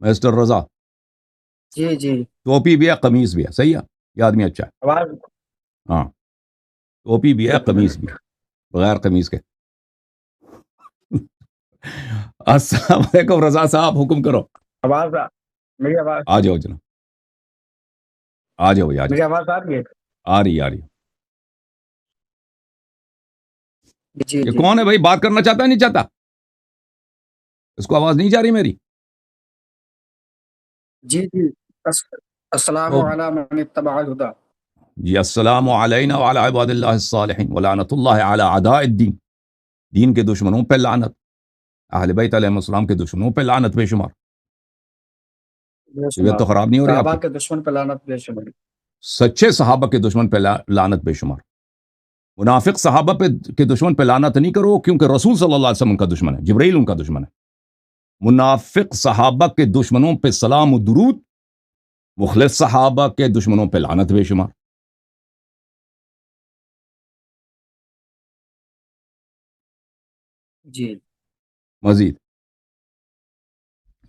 Mister رضا جی جی ٹوپی بھی ہے قمیض بھی ہے صحیح ہے یہ آدمی اچھا ہے آواز ہاں ٹوپی بھی ہے قمیض بھی ہے بغیر قمیض کے السلام علیکم رضا صاحب حکم کرو آواز میری آواز آ جاؤ جناب آ جاؤ بھائی آ میری جاؤ آواز آ رہی ہے آ رہی آ رہی جی یہ جی کون ہے بھائی بات کرنا چاہتا ہے نہیں چاہتا اس کو آواز نہیں جا رہی میری جی جی السلام تو علیکم من اتبع الہدی جی السلام علینا وعلی عباد اللہ الصالحین ولعنت اللہ علی اعداء الدین دین کے دشمنوں پہ لعنت اہل بیت علیہ السلام کے دشمنوں پہ لعنت بے شمار بے طبیعت شمار تو خراب نہیں ہو رہی آپ صحابہ کی کے دشمن پہ لعنت بے شمار سچے صحابہ کے دشمن پہ لعنت بے شمار منافق صحابہ کے دشمن پہ لعنت نہیں کرو کیونکہ رسول صلی اللہ علیہ وسلم ان کا دشمن ہے جبرائیل ان کا دشمن ہے منافق صحابہ کے دشمنوں پہ سلام و درود مخلص صحابہ کے دشمنوں پہ لعنت بے شمار جی مزید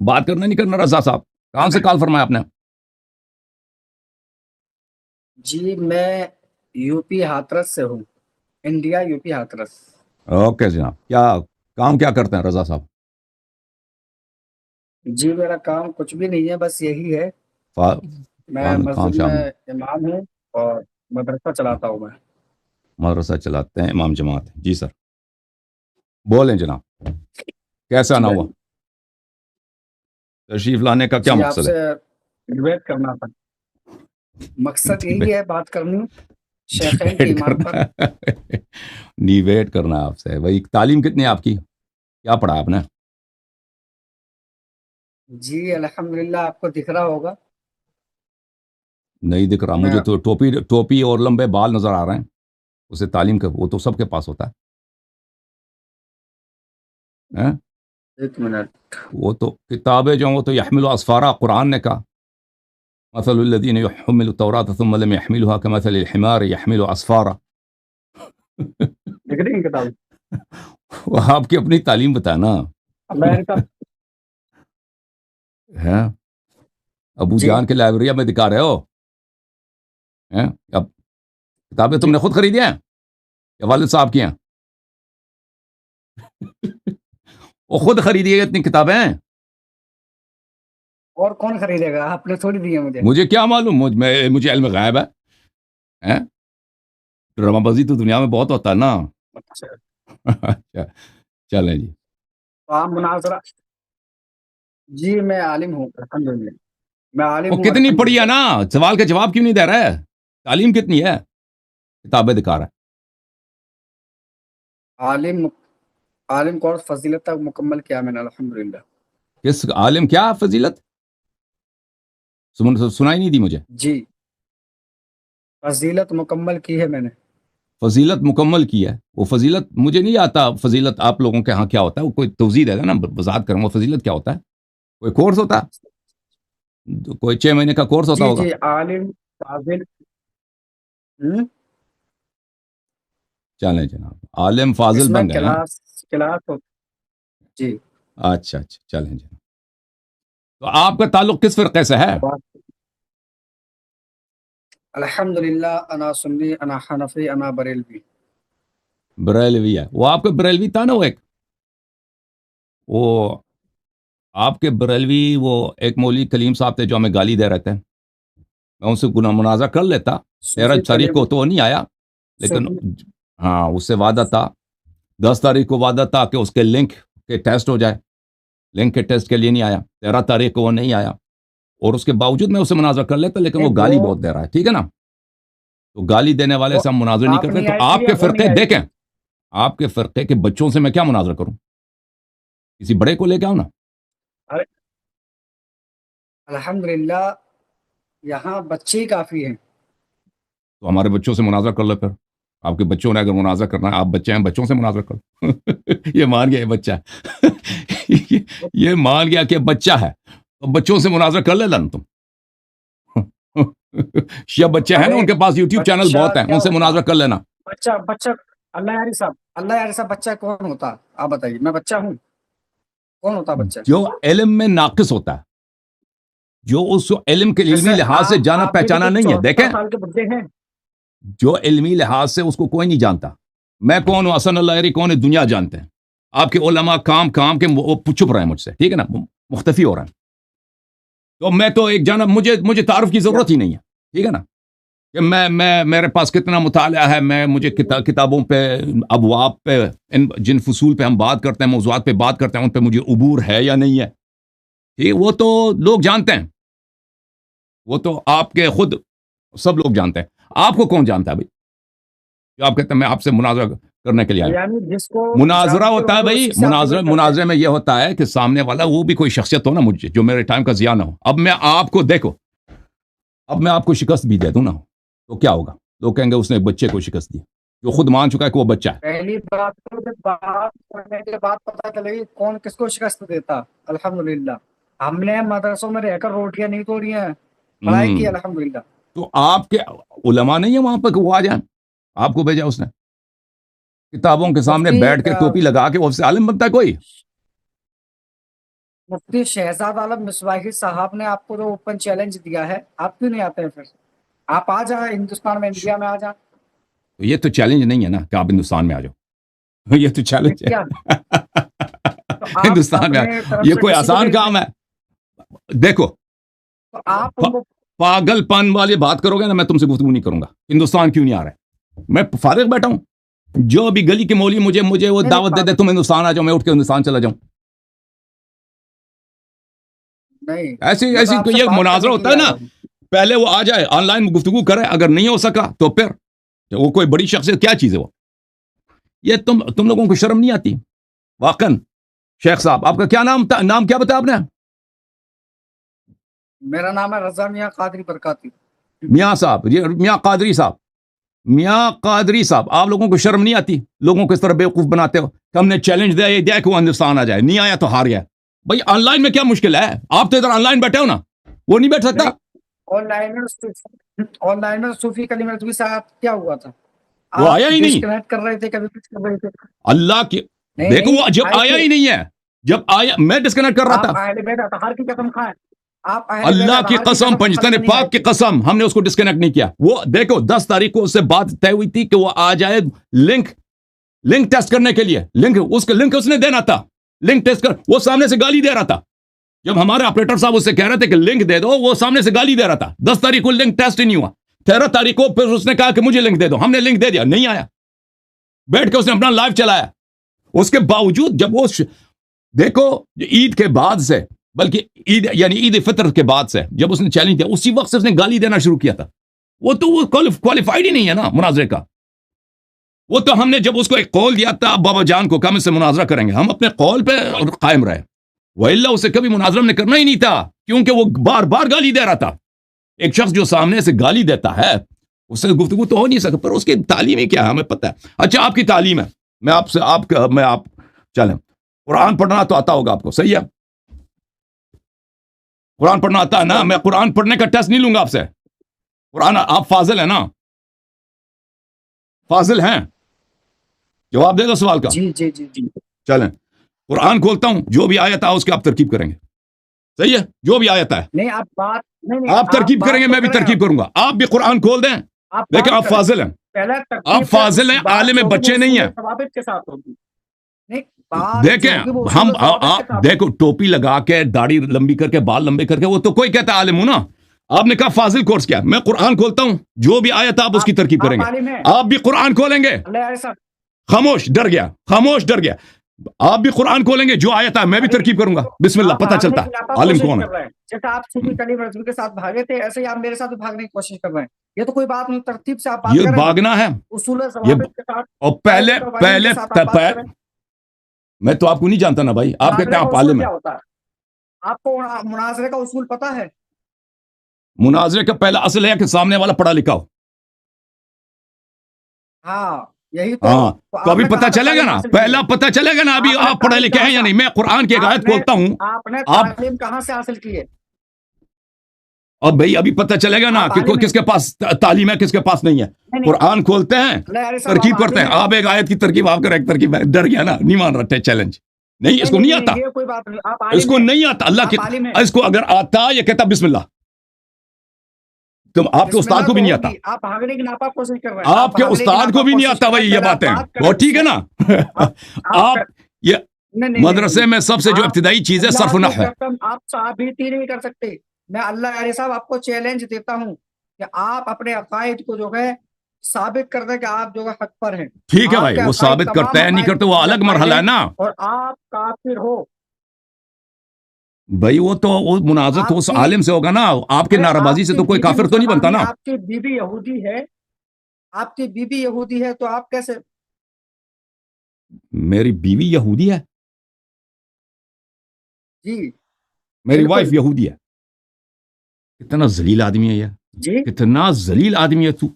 بات کرنا نہیں کرنا رضا صاحب کہاں سے کال فرمایا آپ نے جی میں یو پی ہاتھرس سے ہوں India U P Hathras okay جناب کیا کام کیا کرتے ہیں رضا صاحب جی میرا کام کچھ بھی نہیں ہے بس یہی ہے میں کام مسجد شام میں امام ہوں اور مدرسہ چلاتا ہوں میں مدرسہ چلاتے ہیں امام جماعت جی سر بولیں جناب کیسا جی نہ ہوا تشریف لانے کا کیا جی آپ مقصد سے ہے ڈبیٹ کرنا تھا مقصد یہی ہے بات کرنی شیخین کی ڈیبیٹ ایمان پر کرنا ڈیبیٹ کرنا آپ سے بھائی تعلیم کتنی ہے آپ کی کیا پڑھا آپ نے جی الحمدللہ آپ کو دکھ رہا ہوگا نہیں دکھ رہا میں مجھے تو ٹوپی اور لمبے بال نظر آ رہے ہیں اسے تعلیم کا وہ تو سب کے پاس ہوتا ہے ایک منٹ وہ تو کتابیں جو ہیں وہ تو یحمل اسفارا قرآن نے کہا مثل الذین یحملوا التوراۃ ثم لم یحملوها کمثل الحمار یحمل اسفارا دکھ رہی ہے کتاب وہ آپ کی اپنی تعلیم بتائے نا اللہ یار کا ہیں ابو جی جان کے لائبریری میں دکھا رہے ہو ہیں اب کتابیں تم جی نے خود خریدی ہیں یا والد صاحب کی ہیں وہ خود خریدی ہے اتنی کتابیں اور کون خریدے گا آپ نے تھوڑی دی ہے مجھے مجھے کیا معلوم مجھے علم غائب ہے ہیں؟ ڈرامہ بازی تو دنیا میں بہت ہوتا ہے نا اچھا اچھا چلیں جی تو آپ مناظرہ جی میں عالم ہوں الحمدللہ میں وہ عالم ہوں کتنی پڑھی ہے الحمدللہ نا سوال کا جواب کیوں نہیں دے رہا ہے تعلیم کتنی ہے کتابیں دکھا رہا ہے عالم عالم کورس فضیلت تک مکمل کیا میں نے الحمدللہ کس عالم کیا فضیلت سنائی نہیں دی مجھے جی فضیلت مکمل کی ہے میں نے فضیلت مکمل کی ہے وہ فضیلت مجھے نہیں آتا فضیلت آپ لوگوں کے ہاں کیا ہوتا ہے وہ کوئی توضیح دے گا نا وضاحت کروں وہ فضیلت کیا ہوتا ہے کوئی کورس ہوتا ہے کوئی 6 مہینے کا کورس ہوتا جی ہوگا جی عالم فاضل چلیں جناب عالم فاضل اس میں بن گئے ہیں کلاس جی اچھا چلیں جناب تو آپ کا تعلق کس فرقے سے ہے الحمدللہ انا سنی انا حنفی انا بریلوی بریلوی ہے وہ آپ کا بریلوی تھا نا وہ ایک وہ آپ کے بریلوی وہ ایک مولوی کلیم صاحب تھے جو ہمیں گالی دے رہے تھے میں ان سے گناہ منازع کر لیتا 13 صوفی تاریخ کلیم کو تو وہ نہیں آیا لیکن صوفی ہاں اس سے وعدہ تھا 10 تاریخ کو وعدہ تھا کہ اس کے لنک کے ٹیسٹ ہو جائے لنک کے ٹیسٹ کے لیے نہیں آیا 13 تاریخ کو وہ نہیں آیا اور اس کے باوجود میں اسے مناظر کر لیتا لیکن وہ گالی بہت دے رہا ہے ٹھیک ہے نا تو گالی دینے والے وہ سے ہم مناظر نہیں آپ کرتے نہیں تو آئے تھے آپ یا کے وہ نہیں فرقے آئے دیکھیں تھے آپ کے فرقے کے بچوں سے میں کیا مناظر کروں کسی بڑے کو لے کے آؤں نا ارے الحمدللہ یہاں بچے ہی کافی ہیں تو ہمارے بچوں سے مناظر کر لو پھر آپ کے بچوں نے اگر مناظر کرنا ہے آپ بچے ہیں بچوں سے مناظر کرو یہ مان گیا یہ بچہ ہے یہ مان گیا کہ بچہ ہے تو بچوں سے مناظر کر لے لن تم شیعہ بچے ہیں نا ارے ان کے پاس یوٹیوب چینل بچہ بہت ہیں کیا ان سے ہوتا مناظر کر لینا بچہ اللہ یاری صاحب بچہ کون ہوتا آپ بتائیے میں بچہ ہوں کون ہوتا بچہ جو علم میں ناقص ہوتا ہے جو اس کو علم کے علمی جیسے لحاظ سے جانا آپ بھی پہچانا تو نہیں ہے. 14 دیکھیں سال کے بچے ہیں. جو علمی لحاظ سے اس کو کوئی نہیں جانتا. میں کون ہوں، حسن اللہ عری کون ہے، دنیا جانتے ہیں. آپ کے علماء کام کے وہ چھپ رہے ہیں مجھ سے، ٹھیک ہے نا، مختفی ہو رہے ہیں. تو میں تو ایک جانا، مجھے تعارف کی ضرورت ہی نہیں ہے، ٹھیک ہے نا، کہ میں میرے پاس کتنا مطالعہ ہے، مجھے کتابوں پہ، ابواب پہ، جن فصول پہ ہم بات کرتے ہیں، موضوعات پہ بات کرتے ہیں، ان پہ مجھے عبور ہے یا نہیں ہے. ٹھیک، وہ تو لوگ جانتے ہیں، وہ تو آپ کے خود سب لوگ جانتے ہیں. آپ کو کون جانتا ہے بھائی؟ جو آپ کہتے ہیں میں آپ سے مناظرہ کرنے کے لیے آیا. یعنی جس کو مناظرہ جانتے ہوتا ہے ہوں گے بھائی، اسی سے آپ ڈبیٹ کرتے ہیں. مناظرے میں یہ ہوتا ہے کہ سامنے والا وہ بھی کوئی شخصیت ہو نا مجھے، جو میرے ٹائم کا ضیاع نہ ہو. اب میں آپ کو دیکھو، اب میں آپ کو شکست بھی دے دوں نا، تو کیا ہوگا؟ لوگ کہیں گے اس نے ایک بچے کو شکست دی، جو خود مان چکا ہے کہ وہ بچہ ہے. پہلی بات تو جب بات کرنے کے بعد پتہ چلے گی کون کس کو شکست دیتا. الحمدللہ ہم نے مدرسوں میں رہ کر روٹیاں نہیں توڑی ہیں، پڑھائی کی الحمدللہ. تو آپ کے علماء نہیں ہیں وہاں پہ کہ وہ آ جائیں؟ آپ کو بھیجا اس نے کتابوں کے سامنے مفتی بیٹھ کے ٹوپی لگا کے وہ سے عالم بنتا ہے کوئی؟ مفتی شہزاد عالم مصباحی صاحب نے آپ کو جو اوپن چیلنج دیا ہے، آپ کیوں نہیں آتے ہیں؟ پھر آپ آ جائیں ہندوستان میں، انڈیا میں آ جائیں. تو یہ تو چیلنج نہیں ہے نا کہ آپ ہندوستان میں آ جاؤ، یہ تو چیلنج کیا ہے. تو آپ ہندوستان میں اپنے طرف یہ سے کوئی کسی کو آسان بھیج کام دیں. ہے. دیکھو، تو آپ ان کو پاگل پن والی بات کرو گے نا، میں تم سے گفتگو نہیں کروں گا. ہندوستان کیوں نہیں آ رہا ہے؟ میں فارغ بیٹھا ہوں. جو بھی گلی کی مولی مجھے وہ دعوت دے دے تم ہندوستان آ جاؤ، میں اٹھ کے ہندوستان چلا جاؤں. نہیں، ایسی میں تو آپ سے یہ بات مناظرہ کرنے کے ہوتا ہے لیے نا، آیا ہوں. پہلے وہ آ جائے، آن لائن گفتگو کرے، اگر نہیں ہو سکا تو پھر وہ کوئی بڑی شخصیت کیا چیز ہے وہ؟ یہ تم لوگوں کو شرم نہیں آتی واقعا؟ شیخ صاحب آپ کا کیا نام کیا بتایا آپ نے؟ میرا نام ہے رضا میاں قادری برکاتی. میاں صاحب، یہ میاں قادری صاحب، میاں قادری صاحب، آپ لوگوں کو شرم نہیں آتی؟ لوگوں کو اس طرح بیوقوف بناتے ہو کہ ہم نے چیلنج دیا کہ وہ ہندوستان آ جائے، نہیں آیا تو ہار گیا. بھائی آن لائن میں کیا مشکل ہے؟ آپ تو ادھر آن لائن بیٹھے ہو نا، وہ نہیں بیٹھ سکتا؟ آن لائن میں صوفی کلیم رضوی صاحب کیا ہوا تھا؟ وہ آپ آیا ہی نہیں. ڈسکنیکٹ کر رہے تھے، کبھی کچھ کر رہے تھے. اللہ کی دیکھو، وہ جب آیا ہی نہیں ہے، جب آیا میں ڈسکنیکٹ کر رہا تھا. آپ اہل بیت اطہار کی قسم کھائیں، آپ اہل بیت اللہ کی اطہار قسم، پنجتن کھانے نہیں پاک کی آئے تھے. قسم، ہم نے اس کو ڈسکنیکٹ نہیں کیا. وہ دیکھو 10 تاریخ کو اس سے بات طے ہوئی تھی کہ وہ آ جائے لنک ٹیسٹ کرنے کے لیے. لنک اس نے دینا تھا، لنک ٹیسٹ کر. وہ سامنے سے گالی دے رہا تھا. جب ہمارے آپریٹر صاحب اس سے کہہ رہے تھے کہ لنک دے دو، وہ سامنے سے گالی دے رہا تھا. 10 تاریخ کو لنک ٹیسٹ ہی نہیں ہوا. 13 تاریخ کو پھر اس نے کہا کہ مجھے لنک دے دو. ہم نے لنک دے دیا، نہیں آیا. بیٹھ کے اس نے اپنا لائیو چلایا. اس کے باوجود جب وہ دیکھو عید کے بعد سے، بلکہ عید فطر کے بعد سے جب اس نے چیلنج دیا، اسی وقت سے اس نے گالی دینا شروع کیا تھا. وہ کوالیفائڈ ہی نہیں ہے نا مناظرے کا. وہ تو ہم نے جب اس کو ایک قول دیا تھا بابا جان کو کہ ہم اس سے مناظرہ کریں گے، ہم اپنے قول پہ قائم رہے. وَإِلَّا اسے کبھی مناظرہ نے کرنا ہی نہیں تھا، کیونکہ وہ بار بار گالی دے رہا تھا. ایک شخص جو سامنے سے گالی دیتا ہے اس سے گفتگو تو ہو نہیں سکتا. پر اس کی تعلیم ہی کیا ہے ہمیں پتہ ہے. اچھا آپ کی تعلیم ہے، میں آپ چلیں، قرآن پڑھنا تو آتا ہوگا آپ کو، صحیح ہے؟ قرآن پڑھنا آتا ہے نا؟ میں قرآن پڑھنے کا ٹیسٹ نہیں لوں گا آپ سے. قرآن آپ فاضل ہیں نا؟ فاضل ہیں؟ جواب دے دو سوال کا. جی جی جی جی. چلیں قرآن کھولتا ہوں، جو بھی آیت ہے اس کی آپ ترکیب کریں گے، صحیح ہے؟ جو بھی آیت ہے نہیں آپ بات نہیں آپ ترکیب کریں گے، میں بھی ترکیب کروں گا. آپ بھی قرآن کھول دیں، لیکن آپ فاضل ہیں. آپ فاضل ہیں، عالم بچے نہیں ہیں. ثوابت کے ساتھ ہوگی. دیکھیں ہم آپ دیکھو ٹوپی لگا کے، داڑھی لمبی کر کے، بال لمبے کر کے، وہ تو کوئی کہتا ہے عالم ہوں نا. آپ نے کہا فاضل کورس کیا؟ میں قرآن کھولتا ہوں، جو بھی آیت آپ اس کی ترکیب کریں گے. آپ بھی قرآن کھولیں گے. خاموش، ڈر گیا، خاموش، ڈر گیا. آپ بھی قرآن کھولیں گے، جو آیت ہے میں بھی ترکیب کروں گا. بسم اللہ، پتہ چلتا ہے عالم کون ہے. جیسے آپ صوفی کلیم رضوی کے ساتھ بھاگے تھے، ایسے ہی آپ میرے ساتھ بھاگنے کی کوشش کر رہے ہیں. یہ تو کوئی بات نہیں، ترتیب سے آپ بات یہ کریں. بھاگنا ہے اصول ثوابت کے ساتھ، اور پہلے میں تو آپ کو نہیں جانتا نا بھائی. آپ کہتے ہیں آپ عالم ہیں. آپ کو مناظرے کا اصول پتہ ہے؟ مناظرے کا پہلا اصل ہے کہ سامنے والا پڑھا لکھا ہو. ہاں یہی تو. ہاں تو ابھی پتہ چلے گا نا، پہلا پتہ چلے گا نا ابھی آپ پڑھے لکھے ہیں یا نہیں. میں قرآن کی ایک آیت کھولتا ہوں، آپ نے تعلیم کہاں سے حاصل کی ہے؟ اور بھائی ابھی پتہ چلے گا نا کہ کس کے پاس تعلیم ہے، کس کے پاس نہیں ہے. قرآن کھولتے ہیں، ترکیب کرتے ہیں. آپ ایک آیت کی ترکیب آپ کر، ایک ترکیب. ڈر گیا نا، نہیں مان رہا چیلنج. نہیں اس کو نہیں آتا, یہ کوئی بات نہیں, آپ اس عالم کو ہیں, نہیں آتا. اللہ آپ کی عالم ہیں. اس کو اگر آتا یہ کہتا بسم اللہ. تم آپ کے بسم استاد اللہ کو بھی تو نہیں آتا, ہوگی, آپ بھاگنے کی ناپاک کوشش کر رہے ہیں, آپ کے بھاگنے کی استاد کو ناپاک بھی نہیں کوشش آتا کر رہے بھائی, ہیں. یہ پہلے آپ باتیں بات کریں وہ مجھ ٹھیک سے. ہے نا. آپ یہ نہیں, نہیں, مدرسے نہیں, میں سب سے جو آپ ابتدائی چیز ہے اللہ صرف کی نحو ہے. قسم آپ ثابت ہی نہیں کر سکتے. میں اللہ علیہ صاحب آپ کو چیلنج دیتا ہوں کہ آپ اپنے عقائد کو جو ہے ثابت کر دیں کہ آپ جو ہے حق پر ہیں. ٹھیک ہے آپ بھائی, کے وہ عقائد ثابت تمام کرتا ہے نہیں عقائد کرتے وہ الگ غلط مرحلہ ہیں ہے نا اور آپ کافر ہو. بھائی. وہ تو وہ مناظر تو آپ اس کی عالم سے ہوگا نا, آپ کے نعرہ بازی سے تو کوئی کافر تو نہیں بنتا نا. آپ کی بیوی یہودی ہے, آپ کی بیوی یہودی ہے, تو آپ کیسے؟ میری بیوی یہودی ہے, جی میری بالکل. وائف یہودی ہے. کتنا ذلیل آدمی ہے یہ, جی کتنا ذلیل آدمی ہے تو,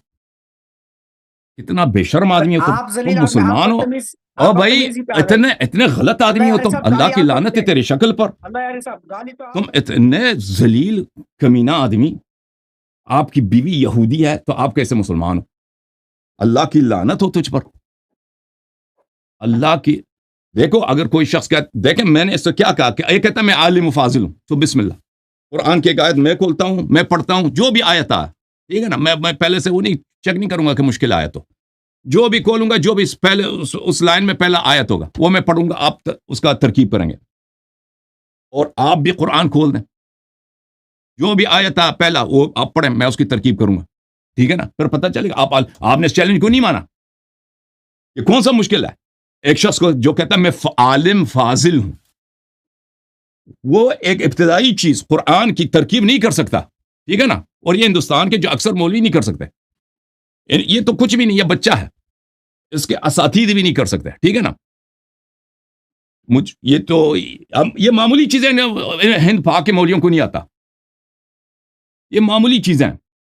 کتنا بے شرم آدمی ہے آپ تم ذلیل آدمی, آپ مسلمان ہو. بدتمیز, او آپ بھائی بدتمیزی پہ آ گئے. اتنے غلط اللہ آدمی ہو یار تم, صاحب اللہ گالی کی آپ لعنت ہے بکتے ہیں, تیری شکل پر. اللہ یار صاحب گالی تو تم آپ بکتے ہیں. اتنے ذلیل کمینہ آدمی, آپ کی بیوی یہودی ہے تو آپ کیسے مسلمان ہو؟ اللہ کی لعنت ہو تجھ پر, اللہ کی. دیکھو اگر کوئی شخص دیکھیں میں نے اس سے کیا کہا کہ یہ کہتا ہے میں عالم و فاضل ہوں, تو بسم اللہ, قرآن کی ایک آیت میں کھولتا ہوں, میں پڑھتا ہوں, جو بھی آیت آ, ٹھیک ہے نا, میں پہلے سے وہ نہیں چیک نہیں کروں گا کہ مشکل آیت ہو, جو بھی کھولوں گا, جو بھی پہلے اس لائن میں پہلا آیت ہوگا وہ میں پڑھوں گا, آپ اس کا ترکیب کریں گے. اور آپ بھی قرآن کھول دیں, جو بھی آیت آ پہلا وہ آپ پڑھیں, میں اس کی ترکیب کروں گا, ٹھیک ہے نا. پھر پتہ چلے گا آپ نے اس چیلنج کو نہیں مانا. یہ کون سا مشکل ہے ایک شخص کو جو کہتا ہے میں عالم فاضل ہوں, وہ ایک ابتدائی چیز قرآن کی ترکیب نہیں کر سکتا, ٹھیک ہے نا. اور یہ ہندوستان کے جو اکثر مولوی نہیں کر سکتے, یہ تو کچھ بھی نہیں, یہ بچہ ہے, اس کے اساتید بھی نہیں کر سکتے, ٹھیک ہے نا. یہ تو یہ معمولی چیزیں ہند پاک کے مولویوں کو نہیں آتا, یہ معمولی چیزیں.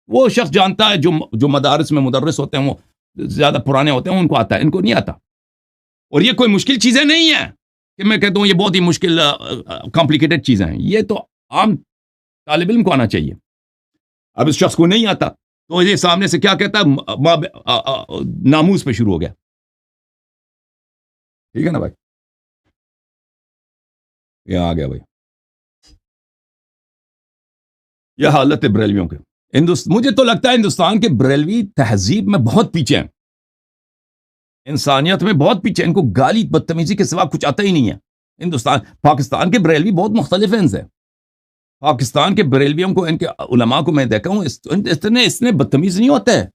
وہ شخص جانتا ہے جو مدارس میں مدرس ہوتے ہیں, وہ زیادہ پرانے ہوتے ہیں, ان کو آتا ہے, ان کو نہیں آتا. اور یہ کوئی مشکل چیزیں نہیں ہیں کہ میں کہتا ہوں یہ بہت ہی مشکل کمپلیکیٹڈ چیزیں ہیں, یہ تو عام طالب علم کو آنا چاہیے. اب اس شخص کو نہیں آتا تو یہ سامنے سے کیا کہتا ہے, ناموس پہ شروع ہو گیا, ٹھیک ہے نا بھائی. یہ آ گیا بھائی, یہ حالت ہے بریلویوں کے. مجھے تو لگتا ہے ہندوستان کے بریلوی تہذیب میں بہت پیچھے ہیں, انسانیت میں بہت پیچھے. ان کو گالی بدتمیزی کے سوا کچھ آتا ہی نہیں ہے. پاکستان کے بریلوی بہت مختلف ہیں ان سے. پاکستان کے بریلویوں کو, ان کے علماء کو میں دیکھا ہوں, اتنے بدتمیز نہیں ہوتے ہیں.